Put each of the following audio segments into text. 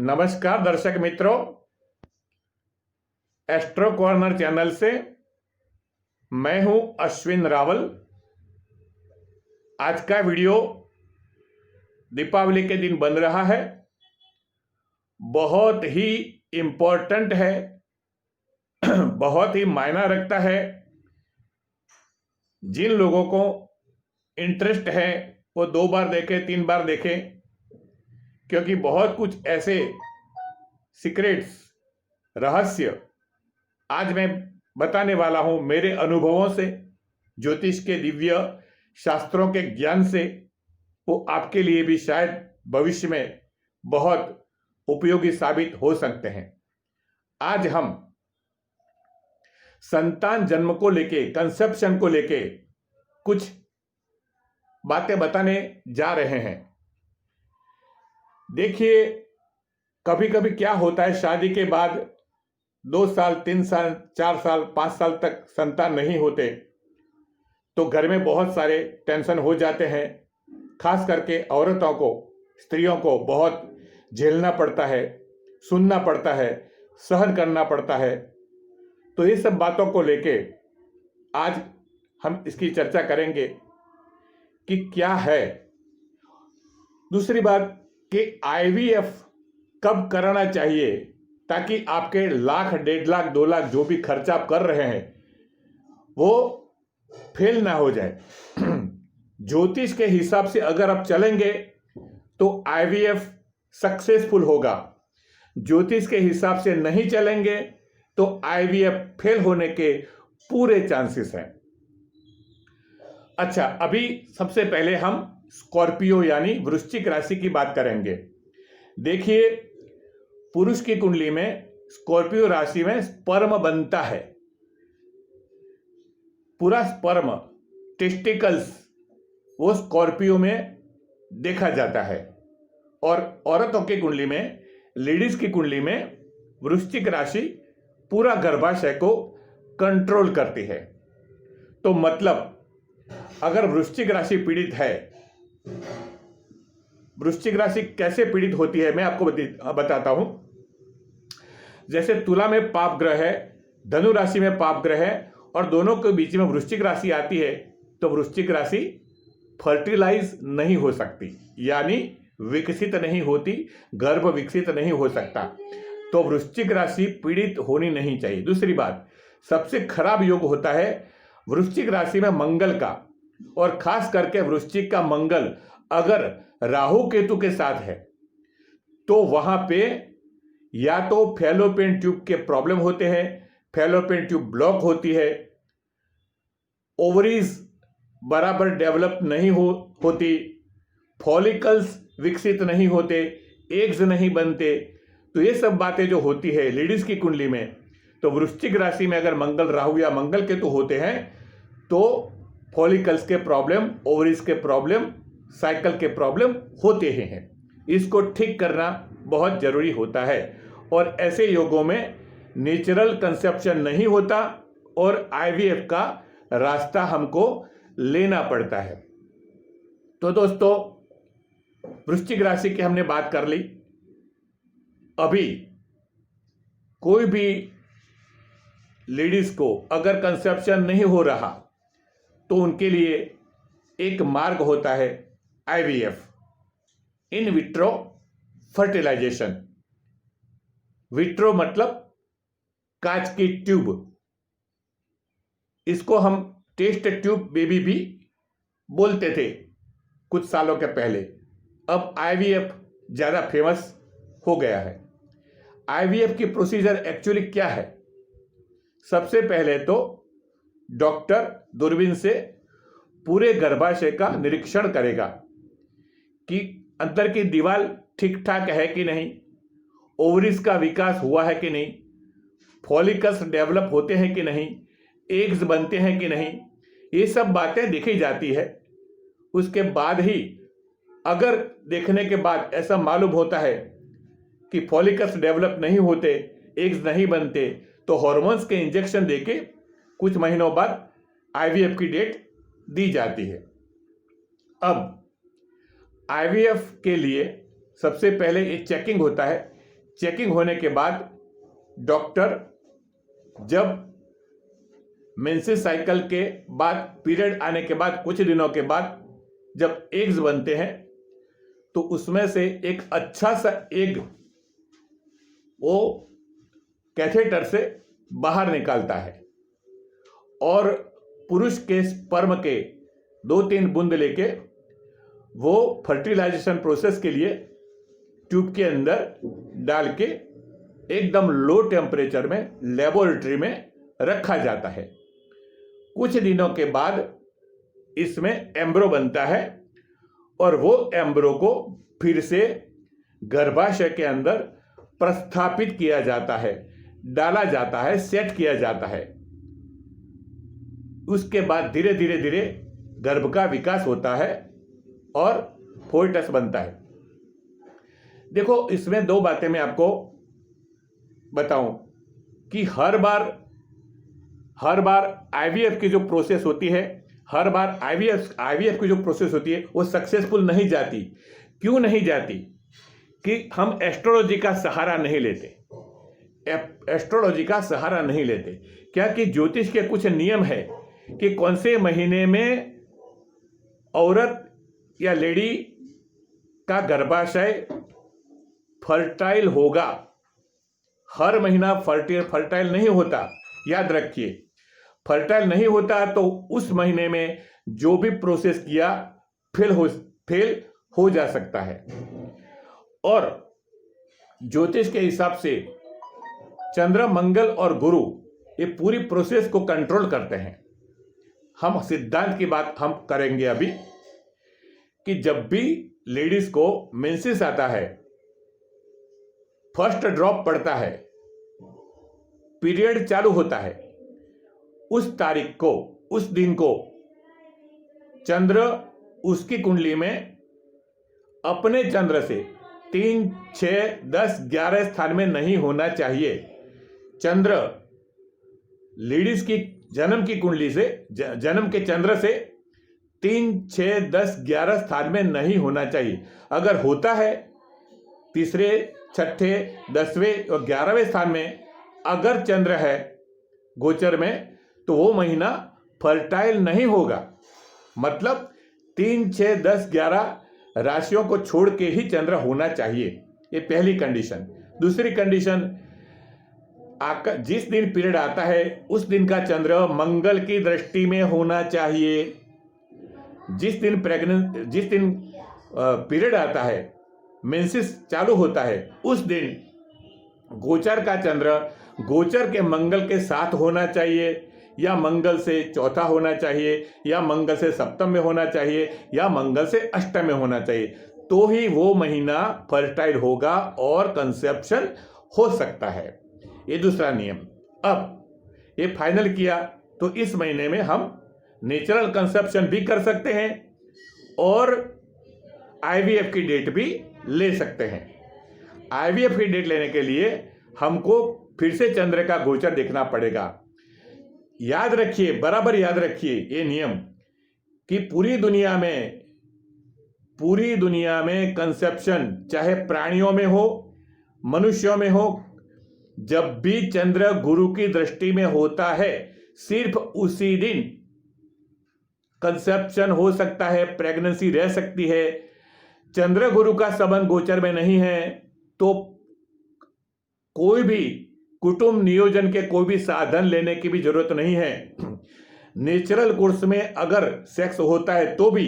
नमस्कार दर्शक मित्रों, एस्ट्रो कॉर्नर चैनल से मैं हूं अश्विन रावल। आज का वीडियो दीपावली के दिन बन रहा है, बहुत ही इम्पोर्टेंट है, बहुत ही मायना रखता है। जिन लोगों को इंटरेस्ट है वो 2 बार देखें, 3 बार देखें, क्योंकि बहुत कुछ ऐसे सीक्रेट्स, रहस्य आज मैं बताने वाला हूं मेरे अनुभवों से, ज्योतिष के दिव्य शास्त्रों के ज्ञान से। वो आपके लिए भी शायद भविष्य में बहुत उपयोगी साबित हो सकते हैं। आज हम संतान जन्म को लेके, कंसेप्शन को लेके कुछ बातें बताने जा रहे हैं। देखिए, कभी कभी क्या होता है, शादी के बाद 2 साल, 3 साल, 4 साल, 5 साल तक संतान नहीं होते तो घर में बहुत सारे टेंशन हो जाते हैं। खास करके औरतों को, स्त्रियों को बहुत झेलना पड़ता है, सुनना पड़ता है, सहन करना पड़ता है। तो ये सब बातों को लेके आज हम इसकी चर्चा करेंगे कि क्या है। दूसरी बात कि IVF कब कराना चाहिए, ताकि आपके लाख, 1.5 लाख, 2 लाख जो भी खर्चा आप कर रहे हैं वो फेल ना हो जाए। ज्योतिष के हिसाब से अगर आप चलेंगे तो IVF सक्सेसफुल होगा। ज्योतिष के हिसाब से नहीं चलेंगे तो IVF फेल होने के पूरे चांसेस हैं। अच्छा, अभी सबसे पहले हम स्कॉर्पियो यानी वृश्चिक राशि की बात करेंगे। देखिए, पुरुष की कुंडली में स्कॉर्पियो राशि में स्पर्म बनता है। पूरा स्पर्म, टेस्टिकल्स, वो स्कॉर्पियो में देखा जाता है। और औरतों की कुंडली में, लेडीज की कुंडली में वृश्चिक राशि पूरा गर्भाशय को कंट्रोल करती है। तो मतलब अगर वृश्चिक राशि पीड़ित है, वृश्चिक राशि कैसे पीड़ित होती है मैं आपको बताता हूं। जैसे तुला में पाप ग्रह है, धनु राशि में पाप ग्रह है और दोनों के बीच में वृश्चिक राशि आती है, तो वृश्चिक राशि फर्टिलाइज नहीं हो सकती, यानी विकसित नहीं होती, गर्भ विकसित नहीं हो सकता। तो वृश्चिक राशि पीड़ित होनी नहीं चाहिए। दूसरी बात, सबसे खराब योग होता है वृश्चिक राशि में मंगल का, और खास करके वृश्चिक का मंगल अगर राहु केतु के साथ है तो वहां पे या तो फैलोपियन ट्यूब के प्रॉब्लम होते हैं, फैलोपियन ट्यूब ब्लॉक होती है, ओवरीज बराबर डेवलप नहीं होती, फॉलिकल्स विकसित नहीं होते, एग्स नहीं बनते। तो ये सब बातें जो होती है लेडीज की कुंडली में, तो वृश्चिक राशि में अगर मंगल राहु या मंगल केतु होते हैं तो फॉलिकल्स के प्रॉब्लम, ओवरीज के प्रॉब्लम, साइकिल के प्रॉब्लम होते ही हैं। इसको ठीक करना बहुत जरूरी होता है। और ऐसे योगों में नेचुरल कंसेप्शन नहीं होता और IVF का रास्ता हमको लेना पड़ता है। तो दोस्तों, वृश्चिक राशि की हमने बात कर ली। अभी कोई भी लेडीज को अगर कंसेप्शन नहीं हो रहा तो उनके लिए एक मार्ग होता है IVF, in vitro fertilisation. Vitro मतलब कांच की ट्यूब, इसको हम टेस्ट ट्यूब बेबी भी बोलते थे कुछ सालों के पहले। अब IVF ज्यादा फेमस हो गया है। IVF की प्रोसीजर एक्चुअली क्या है? सबसे पहले तो डॉक्टर दूरबीन से पूरे गर्भाशय का निरीक्षण करेगा कि अंदर की दीवार ठीक ठाक है कि नहीं, ओवरीज का विकास हुआ है कि नहीं, फॉलिकल्स डेवलप होते हैं कि नहीं, एग्स बनते हैं कि नहीं, ये सब बातें देखी जाती है। उसके बाद ही अगर देखने के बाद ऐसा मालूम होता है कि फॉलिकल्स डेवलप नहीं होते, एग्स नहीं बनते, तो हॉर्मोन्स के इंजेक्शन देके कुछ महीनों बाद IVF की डेट दी जाती है। अब IVF के लिए सबसे पहले ये चेकिंग होता है चेकिंग होने के बाद डॉक्टर जब मेंसेस साइकिल के बाद, पीरियड आने के बाद कुछ दिनों के बाद जब एग्स बनते हैं तो उसमें से एक अच्छा सा एग वो कैथेटर से बाहर निकालता है और पुरुष के स्पर्म के 2-3 बूंद लेके वो फर्टिलाइजेशन प्रोसेस के लिए ट्यूब के अंदर डाल के एकदम लो टेम्परेचर में लेबोरेटरी में रखा जाता है। कुछ दिनों के बाद इसमें एम्ब्रो बनता है और वो एम्ब्रो को फिर से गर्भाशय के अंदर प्रस्थापित किया जाता है, डाला जाता है, सेट किया जाता है। उसके बाद धीरे धीरे धीरे गर्भ का विकास होता है और फोइटस बनता है। देखो, इसमें 2 बातें मैं आपको बताऊं कि हर बार आईवीएफ की जो प्रोसेस होती है, हर बार आईवीएफ की जो प्रोसेस होती है वो सक्सेसफुल नहीं जाती। क्यों नहीं जाती? कि हम एस्ट्रोलॉजी का सहारा नहीं लेते। एस्ट्रोलॉजी का सहारा नहीं लेते क्या कि ज्योतिष के कुछ नियम है कि कौन से महीने में औरत या लेडी का गर्भाशय फर्टाइल होगा। हर महीना फर्टाइल नहीं होता, याद रखिए। फर्टाइल नहीं होता तो उस महीने में जो भी प्रोसेस किया फेल हो जा सकता है। और ज्योतिष के हिसाब से चंद्र, मंगल और गुरु ये पूरी प्रोसेस को कंट्रोल करते हैं। हम सिद्धांत की बात हम करेंगे अभी कि जब भी लेडीज को मेंसेस आता है, फर्स्ट ड्रॉप पड़ता है, पीरियड चालू होता है, उस तारीख को, उस दिन को चंद्र उसकी कुंडली में अपने चंद्र से 3, 6, 10, 11 स्थान में नहीं होना चाहिए। चंद्र लेडीज की जन्म की कुंडली से, जन्म के चंद्र से 3, 6, 10, 11 स्थान में नहीं होना चाहिए। अगर होता है 3रे, 6ठे, 10वें और 11वें स्थान में अगर चंद्र है गोचर में, तो वो महीना फर्टाइल नहीं होगा। मतलब 3, 6, 10, 11 राशियों को छोड़ के ही चंद्र होना चाहिए। ये पहली कंडीशन। दूसरी कंडीशन, जिस दिन पीरियड आता है उस दिन का चंद्र मंगल की दृष्टि में होना चाहिए। जिस दिन पीरियड आता है, मेंसेस चालू होता है, उस दिन गोचर का चंद्र गोचर के मंगल के साथ होना चाहिए, या मंगल से चौथा होना चाहिए, या मंगल से सप्तम में होना चाहिए, या मंगल से अष्टम में होना चाहिए। तो ही वो महीना फर्टाइल होगा और कंसेप्शन हो सकता है। ये दूसरा नियम। अब ये फाइनल किया तो इस महीने में हम नेचुरल कंसेप्शन भी कर सकते हैं और आईवीएफ की डेट भी ले सकते हैं। आईवीएफ की डेट लेने के लिए हमको फिर से चंद्र का गोचर देखना पड़ेगा। याद रखिए, बराबर याद रखिए ये नियम कि पूरी दुनिया में कंसेप्शन चाहे प्राणियों में हो, मनुष्यों में हो, जब भी चंद्र गुरु की दृष्टि में होता है सिर्फ उसी दिन कंसेप्शन हो सकता है, प्रेगनेंसी रह सकती है। चंद्र गुरु का संबंध गोचर में नहीं है तो कोई भी कुटुंब नियोजन के कोई भी साधन लेने की भी जरूरत नहीं है। नेचुरल कोर्स में अगर सेक्स होता है तो भी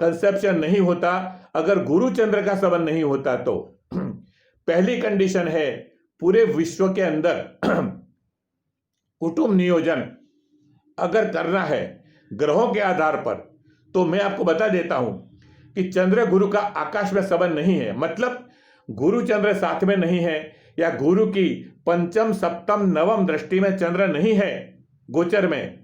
कंसेप्शन नहीं होता अगर गुरु चंद्र का संबंध नहीं होता तो। पहली कंडीशन है, पूरे विश्व के अंदर कुटुंब नियोजन अगर करना है ग्रहों के आधार पर, तो मैं आपको बता देता हूं कि चंद्र गुरु का आकाश में संबंध नहीं है। मतलब गुरु चंद्र साथ में नहीं है, या गुरु की पंचम, सप्तम, नवम दृष्टि में चंद्र नहीं है गोचर में,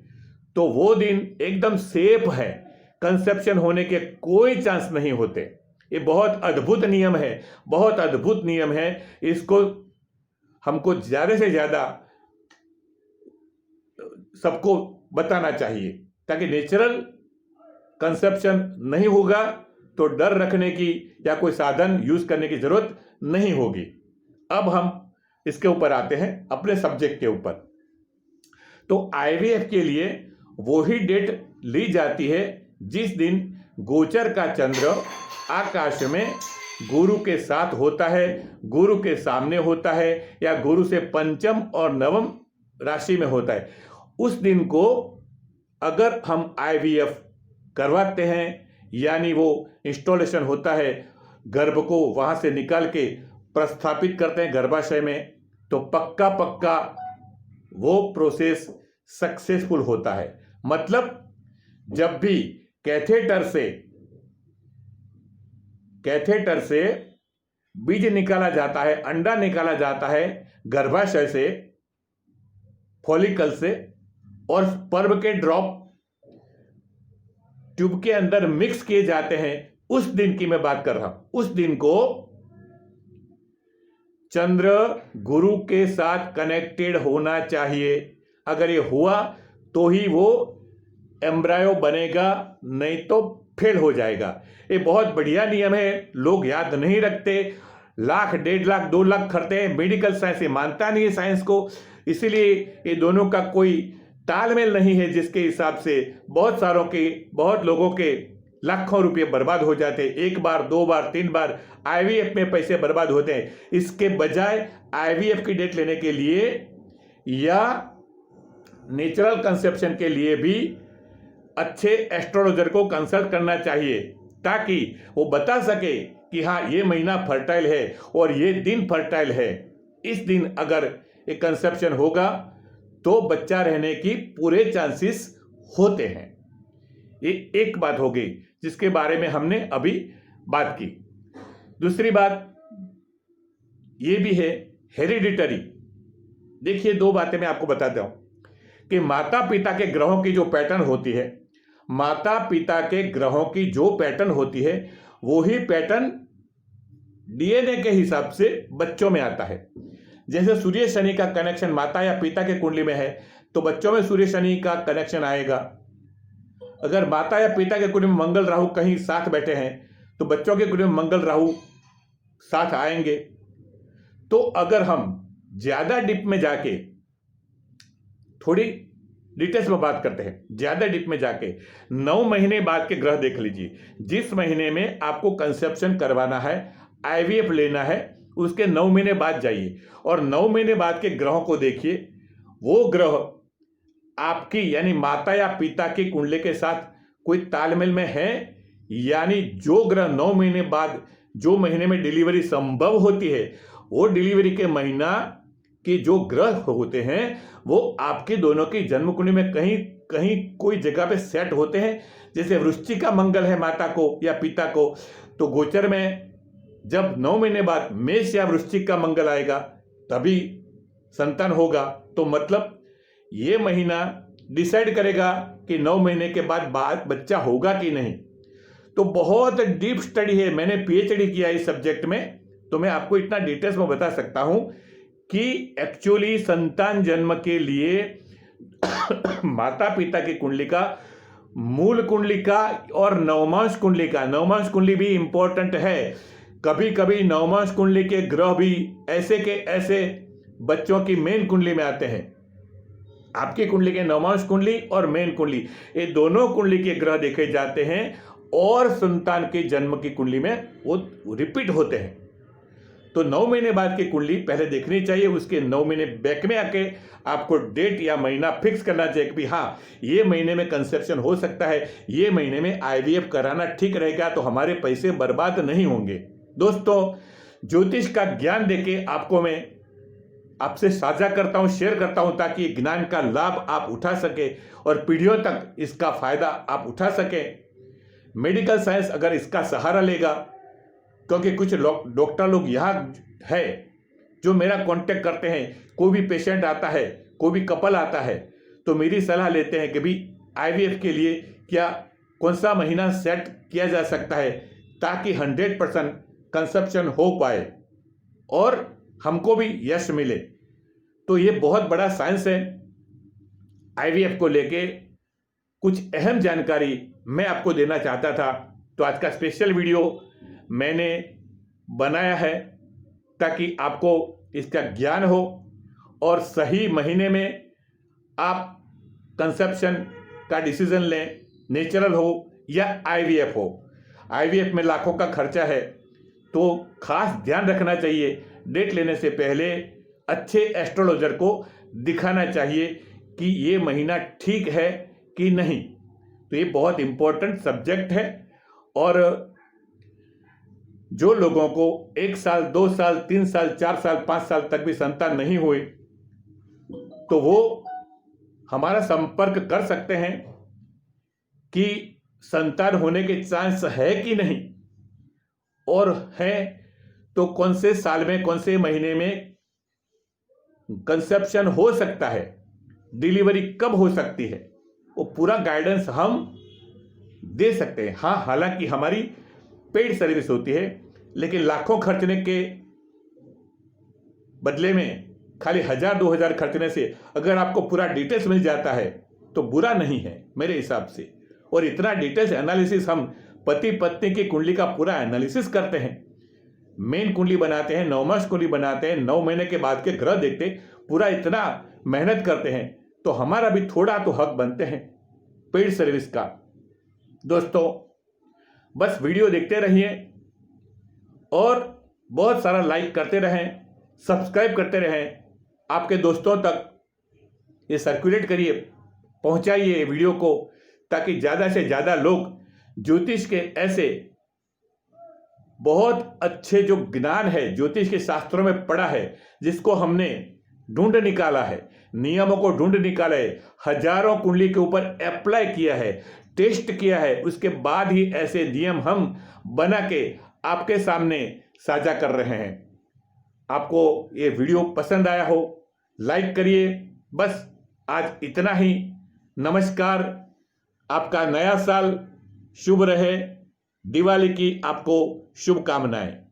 तो वो दिन एकदम सेफ है, कंसेप्शन होने के कोई चांस नहीं होते। ये बहुत अद्भुत नियम है, बहुत अद्भुत नियम है। इसको हमको ज्यादा से ज्यादा सबको बताना चाहिए ताकि नेचुरल कंसेप्शन नहीं होगा तो डर रखने की या कोई साधन यूज करने की जरूरत नहीं होगी। अब हम इसके ऊपर आते हैं, अपने सब्जेक्ट के ऊपर। तो आईवीएफ के लिए वही डेट ली जाती है जिस दिन गोचर का चंद्र आकाश में गुरु के साथ होता है, गुरु के सामने होता है, या गुरु से पंचम और नवम राशि में होता है। उस दिन को अगर हम आईवीएफ करवाते हैं, यानी वो इंस्टॉलेशन होता है, गर्भ को वहां से निकाल के प्रस्थापित करते हैं गर्भाशय में, तो पक्का पक्का वो प्रोसेस सक्सेसफुल होता है। मतलब जब भी कैथेटर से बीज निकाला जाता है, अंडा निकाला जाता है गर्भाशय से, फॉलिकल से, और स्पर्म के ड्रॉप ट्यूब के अंदर मिक्स किए जाते हैं, उस दिन की मैं बात कर रहा हूं। उस दिन को चंद्र गुरु के साथ कनेक्टेड होना चाहिए। अगर ये हुआ तो ही वो एम्ब्रायो बनेगा, नहीं तो फेल हो जाएगा। ये बहुत बढ़िया नियम है, लोग याद नहीं रखते, लाख, 1.5 लाख, 2 लाख खर्चे हैं। मेडिकल साइंस ये मानता नहीं है साइंस को, इसीलिए ये दोनों का कोई तालमेल नहीं है, जिसके हिसाब से बहुत लोगों के लाखों रुपए बर्बाद हो जाते हैं। 1 बार, 2 बार, 3 बार आईवीएफ में पैसे बर्बाद होते हैं। इसके बजाय आईवीएफ की डेट लेने के लिए या नेचुरल कंसेप्शन के लिए भी अच्छे एस्ट्रोलॉजर को कंसल्ट करना चाहिए, ताकि वो बता सके कि हाँ, ये महीना फर्टाइल है और ये दिन फर्टाइल है। इस दिन अगर ये कंसेप्शन होगा तो बच्चा रहने की पूरे चांसेस होते हैं। ये एक बात हो गई जिसके बारे में हमने अभी बात की। दूसरी बात ये भी है हेरिडिटरी। देखिए, 2 बातें मैं आपको बताता हूं कि माता पिता के ग्रहों की जो पैटर्न होती है, माता पिता के ग्रहों की जो पैटर्न होती है, वही पैटर्न डीएनए के हिसाब से बच्चों में आता है। जैसे सूर्य शनि का कनेक्शन माता या पिता के कुंडली में है, तो बच्चों में सूर्य शनि का कनेक्शन आएगा। अगर माता या पिता के कुंडली में मंगल राहु कहीं साथ बैठे हैं, तो बच्चों के कुंडली में मंगल राहु साथ आएंगे। तो अगर हम ज्यादा डीप में जाके थोड़ी डिटेल्स में बात करते हैं, ज्यादा डीप में जाके 9 महीने बाद के ग्रह देख लीजिए। जिस महीने में आपको कंसेप्शन करवाना है, आईवीएफ लेना है, उसके 9 महीने बाद जाइए और 9 महीने बाद के ग्रहों को देखिए। वो ग्रह आपकी यानी माता या पिता की कुंडली के साथ कोई तालमेल में है, यानी जो ग्रह 9 महीने बाद जो महीने में डिलीवरी संभव होती है, वो डिलीवरी के महीना के जो ग्रह होते हैं वो आपके दोनों की जन्म कुंडली में कहीं कहीं कोई जगह पे सेट होते हैं। जैसे वृश्चिक का मंगल है माता को या पिता को, तो गोचर में जब 9 महीने बाद मेष या वृश्चिक का मंगल आएगा तभी संतान होगा। तो मतलब ये महीना डिसाइड करेगा कि 9 महीने के बाद बच्चा होगा कि नहीं। तो बहुत डीप स्टडी है, मैंने पीएचडी किया इस सब्जेक्ट में, तो मैं आपको इतना डिटेल्स में बता सकता हूं कि एक्चुअली संतान जन्म के लिए माता पिता की कुंडली का, मूल कुंडली का और नवमांश कुंडली का, नवमांश कुंडली भी इंपॉर्टेंट है। कभी कभी नवमांश कुंडली के ग्रह भी ऐसे के ऐसे बच्चों की मेन कुंडली में आते हैं। आपकी कुंडली के नवमांश कुंडली और मेन कुंडली, ये दोनों कुंडली के ग्रह देखे जाते हैं और संतान के जन्म की कुंडली में वो रिपीट होते हैं। तो 9 महीने बाद की कुंडली पहले देखनी चाहिए, उसके 9 महीने बैक में आके आपको डेट या महीना फिक्स करना चाहिए कि हाँ, ये महीने में कंसेप्शन हो सकता है, ये महीने में आईवीएफ कराना ठीक रहेगा, तो हमारे पैसे बर्बाद नहीं होंगे। दोस्तों, ज्योतिष का ज्ञान देके आपको मैं आपसे साझा करता हूं, शेयर करता हूं, ताकि ज्ञान का लाभ आप उठा सके और पीढ़ियों तक इसका फायदा आप उठा सके। मेडिकल साइंस अगर इसका सहारा लेगा, क्योंकि कुछ डॉक्टर लोग यहाँ है जो मेरा कांटेक्ट करते हैं, कोई भी पेशेंट आता है, कोई भी कपल आता है, तो मेरी सलाह लेते हैं कि भी आईवीएफ के लिए क्या कौन सा महीना सेट किया जा सकता है ताकि 100% कंसेप्शन हो पाए और हमको भी यश मिले। तो ये बहुत बड़ा साइंस है। आईवीएफ को लेके कुछ अहम जानकारी मैं आपको देना चाहता था, तो आज का स्पेशल वीडियो मैंने बनाया है। ताकि आपको इसका ज्ञान हो और सही महीने में आप कंसेप्शन का डिसीजन लें, नेचुरल हो या आईवीएफ हो। आईवीएफ में लाखों का खर्चा है, तो खास ध्यान रखना चाहिए। डेट लेने से पहले अच्छे एस्ट्रोलॉजर को दिखाना चाहिए कि ये महीना ठीक है कि नहीं। तो ये बहुत इम्पोर्टेंट सब्जेक्ट है। और जो लोगों को 1 साल, 2 साल, 3 साल, 4 साल, 5 साल तक भी संतान नहीं हुई, तो वो हमारा संपर्क कर सकते हैं कि संतान होने के चांस है कि नहीं, और है तो कौन से साल में, कौन से महीने में कंसेप्शन हो सकता है, डिलीवरी कब हो सकती है, वो पूरा गाइडेंस हम दे सकते हैं। हाँ, हालांकि हमारी पेड सर्विस होती है, लेकिन लाखों खर्चने के बदले में खाली 1000-2000 खर्चने से अगर आपको पूरा डिटेल्स मिल जाता है तो बुरा नहीं है मेरे हिसाब से। और इतना डिटेल्स एनालिसिस हम पति पत्नी की कुंडली का पूरा एनालिसिस करते हैं, मेन कुंडली बनाते हैं, नवमास कुंडली बनाते हैं, 9 महीने के बाद के ग्रह देखते, पूरा इतना मेहनत करते हैं, तो हमारा भी थोड़ा तो हक बनते हैं पेड सर्विस का। दोस्तों, बस वीडियो देखते रहिए और बहुत सारा लाइक करते रहें, सब्सक्राइब करते रहें, आपके दोस्तों तक ये सर्कुलेट करिए, पहुंचाइए वीडियो को, ताकि ज़्यादा से ज़्यादा लोग ज्योतिष के ऐसे बहुत अच्छे जो ज्ञान है, ज्योतिष के शास्त्रों में पढ़ा है, जिसको हमने ढूंढ निकाला है, नियमों को ढूंढ निकाला है, हजारों कुंडली के ऊपर अप्लाई किया है, टेस्ट किया है, उसके बाद ही ऐसे नियम हम बना के आपके सामने साझा कर रहे हैं। आपको ये वीडियो पसंद आया हो, लाइक करिए। बस आज इतना ही। नमस्कार। आपका नया साल शुभ रहे। दिवाली की आपको शुभकामनाएं।